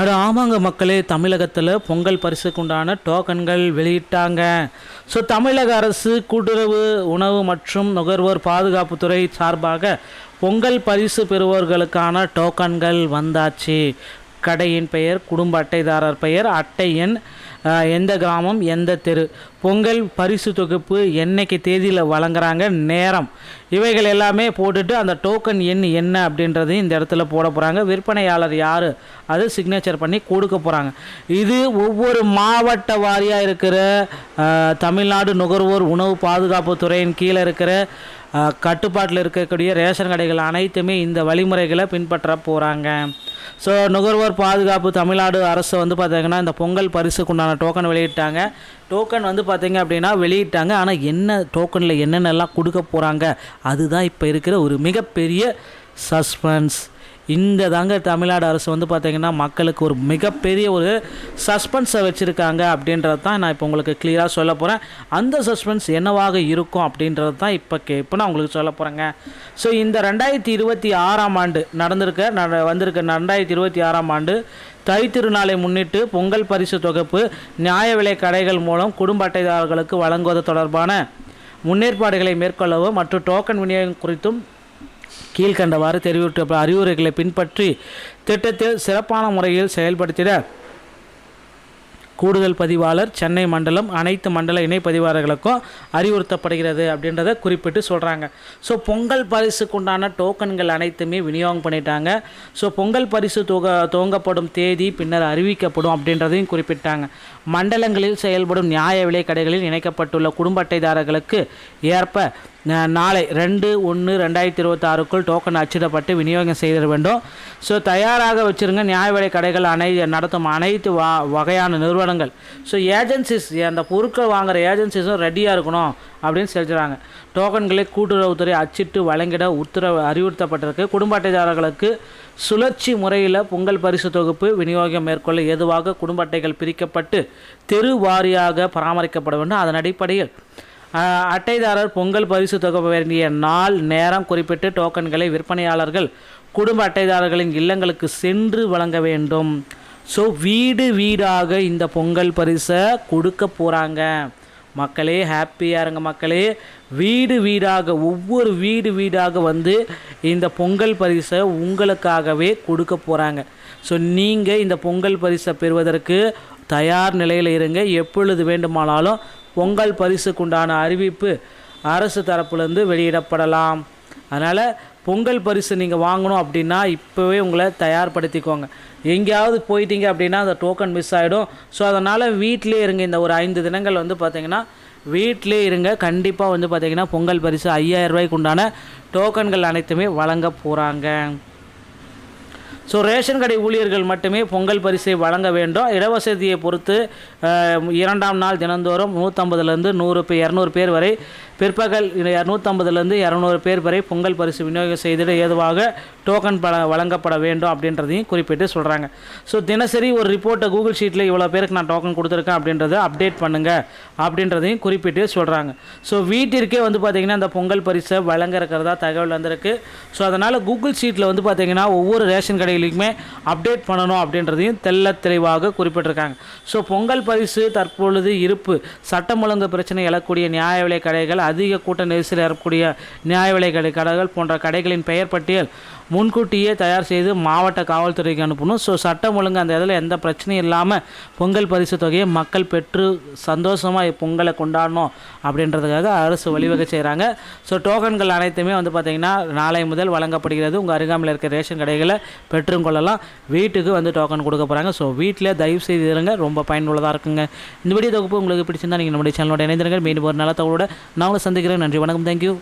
ஆமாங்க மக்களே, தமிழகத்தில் பொங்கல் பரிசுக்கு உண்டான டோக்கன்கள் வெளியிட்டாங்க. ஸோ தமிழக அரசு கூட்டுறவு உணவு மற்றும் நுகர்வோர் பாதுகாப்புத்துறை சார்பாக பொங்கல் பரிசு பெறுவோர்களுக்கான டோக்கன்கள் வந்தாச்சு. கடையின் பெயர், குடும்ப அட்டைதாரர் பெயர், அட்டை எண், எந்த கிராமம், எந்த தெரு, பொங்கல் பரிசு தொகுப்பு, என்னைக்கு தேதியில் வழங்குறாங்க, நேரம், இவைகள் எல்லாமே போட்டுட்டு அந்த டோக்கன் எண் என்ன அப்படின்றதையும் இந்த இடத்துல போட போகிறாங்க. விற்பனையாளர் யார் அது சிக்னேச்சர் பண்ணி கொடுக்க போகிறாங்க. இது ஒவ்வொரு மாவட்ட வாரியாக இருக்கிற தமிழ்நாடு நுகர்வோர் உணவு பாதுகாப்பு துறையின் கீழே இருக்கிற கட்டுப்பாட்டில் இருக்கக்கூடிய ரேஷன் கடைகள் அனைத்துமே இந்த வழிமுறைகளை பின்பற்ற போகிறாங்க. ஸோ நுகர்வோர் பாதுகாப்பு தமிழ்நாடு அரசு வந்து பார்த்திங்கன்னா இந்த பொங்கல் பரிசுக்குண்டான டோக்கன் வெளியிட்டாங்க. டோக்கன் வந்து பார்த்திங்க அப்படின்னா வெளியிட்டாங்க. ஆனால் என்ன டோக்கனில் என்னென்னலாம் கொடுக்க போகிறாங்க அதுதான் இப்போ இருக்கிற ஒரு மிகப்பெரிய சஸ்பென்ஸ். இந்த தாங்க தமிழ்நாடு அரசு வந்து பார்த்திங்கன்னா மக்களுக்கு ஒரு மிகப்பெரிய ஒரு சஸ்பென்ஸை வச்சுருக்காங்க அப்படின்றது தான் நான் இப்போ உங்களுக்கு கிளியராக சொல்ல போகிறேன். அந்த சஸ்பென்ஸ் என்னவாக இருக்கும் அப்படின்றது தான் இப்போ நான் உங்களுக்கு சொல்ல போகிறேங்க. ஸோ இந்த 2026ஆம் ஆண்டு வந்திருக்க 2026ஆம் ஆண்டு தைத்திருநாளை முன்னிட்டு பொங்கல் பரிசு தொகுப்பு நியாய விலை கடைகள் மூலம் குடும்ப அட்டைதாரர்களுக்கு வழங்குவது தொடர்பான முன்னேற்பாடுகளை மேற்கொள்ளவும் மற்றும் டோக்கன் விநியோகம் குறித்தும் கீழ்கண்டவாறு தெரிவித்த அறிவுரைகளை பின்பற்றி திட்டத்தில் சிறப்பான முறையில் செயல்படுத்திட கூடுதல் பதிவாளர், சென்னை மண்டலம், அனைத்து மண்டல இணை பதிவாளர்களுக்கும் அறிவுறுத்தப்படுகிறது அப்படின்றத குறிப்பிட்டு சொல்கிறாங்க. ஸோ பொங்கல் பரிசுக்கு உண்டான டோக்கன்கள் அனைத்துமே விநியோகம் பண்ணிட்டாங்க. ஸோ பொங்கல் பரிசு துவங்கப்படும் தேதி பின்னர் அறிவிக்கப்படும் அப்படின்றதையும் குறிப்பிட்டாங்க. மண்டலங்களில் செயல்படும் நியாய விலை கடைகளில் இணைக்கப்பட்டுள்ள குடும்ப அட்டைதாரர்களுக்கு ஏற்ப நாளை 2/1/2026க்குள் டோக்கன் அச்சிடப்பட்டு விநியோகம் செய்திட வேண்டும். ஸோ தயாராக வச்சுருங்க. நியாய விலை கடைகள் நடத்தும் அனைத்து வகையான நிறுவனங்கள், ஸோ ஏஜென்சிஸ், அந்த பொருட்கள் வாங்குகிற ஏஜென்சிஸும் ரெடியாக இருக்கணும் அப்படின்னு சொல்கிறாங்க. டோக்கன்களை கூட்டுறவுத்துறை அச்சிட்டு வழங்கிட அறிவுறுத்தப்பட்டிருக்கு. குடும்ப அட்டைதாரர்களுக்கு சுழற்சி முறையில் பொங்கல் பரிசு தொகுப்பு விநியோகம் மேற்கொள்ள ஏதுவாக குடும்ப அட்டைகள் பிரிக்கப்பட்டு தெரு வாரியாக பராமரிக்கப்பட வேண்டும். அதன் அடிப்படையில் அட்டைதாரர் பொங்கல் பரிசு தொகுப்பு வேண்டிய நாள், நேரம் குறிப்பிட்டு டோக்கன்களை விற்பனையாளர்கள் குடும்ப அட்டைதாரர்களின் இல்லங்களுக்கு சென்று வழங்க வேண்டும். ஸோ வீடாக இந்த பொங்கல் பரிசை கொடுக்க போகிறாங்க. மக்களே ஹாப்பியாக இருங்க மக்களே. வீடாக ஒவ்வொரு வீடாக வந்து இந்த பொங்கல் பரிசை உங்களுக்காகவே கொடுக்க போகிறாங்க. ஸோ நீங்கள் இந்த பொங்கல் பரிசை பெறுவதற்கு தயார் நிலையில் இருங்க. எப்பொழுது வேண்டுமானாலும் பொங்கல் பரிசுக்குண்டான அறிவிப்பு அரசு தரப்புலேருந்து வெளியிடப்படலாம். அதனால் பொங்கல் பரிசு நீங்கள் வாங்கணும் அப்படின்னா இப்போவே உங்களை தயார்படுத்திக்கோங்க. எங்கேயாவது போயிட்டீங்க அப்படின்னா அந்த டோக்கன் மிஸ் ஆகிடும். ஸோ அதனால் வீட்டிலே இருங்க. இந்த ஒரு 5 தினங்கள் வந்து பார்த்திங்கன்னா வீட்டிலே இருங்க. கண்டிப்பாக வந்து பார்த்திங்கன்னா பொங்கல் பரிசு 5000 ரூபாய்க்கு உண்டான டோக்கன்கள் அனைத்துமே வழங்க போகிறாங்க. ஸோ ரேஷன் கடை ஊழியர்கள் மட்டுமே பொங்கல் பரிசை வழங்க வேண்டும். இடவசதியை பொறுத்து 2ஆம் நாள் தினந்தோறும் 150லேருந்து 200 பேர் வரை, பிற்பகல் 150லேருந்து 200 பேர் வரை பொங்கல் பரிசு விநியோகம் செய்திட ஏதுவாக டோக்கன் வழங்கப்பட வேண்டும் அப்படின்றதையும் குறிப்பிட்டு சொல்கிறாங்க. ஸோ தினசரி ஒரு ரிப்போர்ட்டை கூகுள் ஷீட்டில் இவ்வளோ பேருக்கு நான் டோக்கன் கொடுத்துருக்கேன் அப்படின்றத அப்டேட் பண்ணுங்கள் அப்படின்றதையும் குறிப்பிட்டு சொல்கிறாங்க. ஸோ வீட்டிற்கே வந்து பார்த்திங்கன்னா இந்த பொங்கல் பரிசை வழங்க இருக்கிறதா தகவல் வந்திருக்கு. ஸோ அதனால் கூகுள் ஷீட்டில் வந்து பார்த்திங்கன்னா ஒவ்வொரு ரேஷன் கடைகளுக்குமே அப்டேட் பண்ணணும் அப்படின்றதையும் தெளிவாக குறிப்பிட்டிருக்காங்க. ஸோ பொங்கல் பரிசு தற்பொழுது இருப்பு, சட்டம் ஒழுங்கு பிரச்சனை எழக்கூடிய நியாய விலை கடைகள், அதிக கூட்ட நெரிசல் ஏறக்கூடிய நியாய விலை கடைகள் போன்ற கடைகளின் பெயர் பட்டியல் முன்கூட்டியே தயார் செய்து மாவட்ட காவல்துறைக்கு அனுப்பணும். ஸோ சட்டம் ஒழுங்கு அந்த இதில் எந்த பிரச்சனையும் இல்லாமல் பொங்கல் பரிசு தொகையை மக்கள் பெற்று சந்தோஷமாக பொங்கலை கொண்டாடணும் அப்படின்றதுக்காக அரசு வழிவகை செய்கிறாங்க. ஸோ டோக்கன்கள் அனைத்துமே வந்து பார்த்திங்கன்னா நாளை முதல் வழங்கப்படுகிறது. உங்கள் அருகாமையில் இருக்க ரேஷன் கடைகளை பெற்றுக்கொள்ளலாம். வீட்டுக்கு வந்து டோக்கன் கொடுக்க போகிறாங்க. ஸோ வீட்டில் தயவு செய்து இருங்க, ரொம்ப பயனுள்ளதாக இருக்குங்க. இந்த வீடியோ தொகுப்பு உங்களுக்கு பிடிச்சிருந்தா நீங்கள் நம்முடைய சேனலோட இணைந்திருங்க. மீண்டும் ஒரு நல்ல தகவலோட நான் உங்களை சந்திக்கிறேன். நன்றி, வணக்கம், தேங்க்யூ.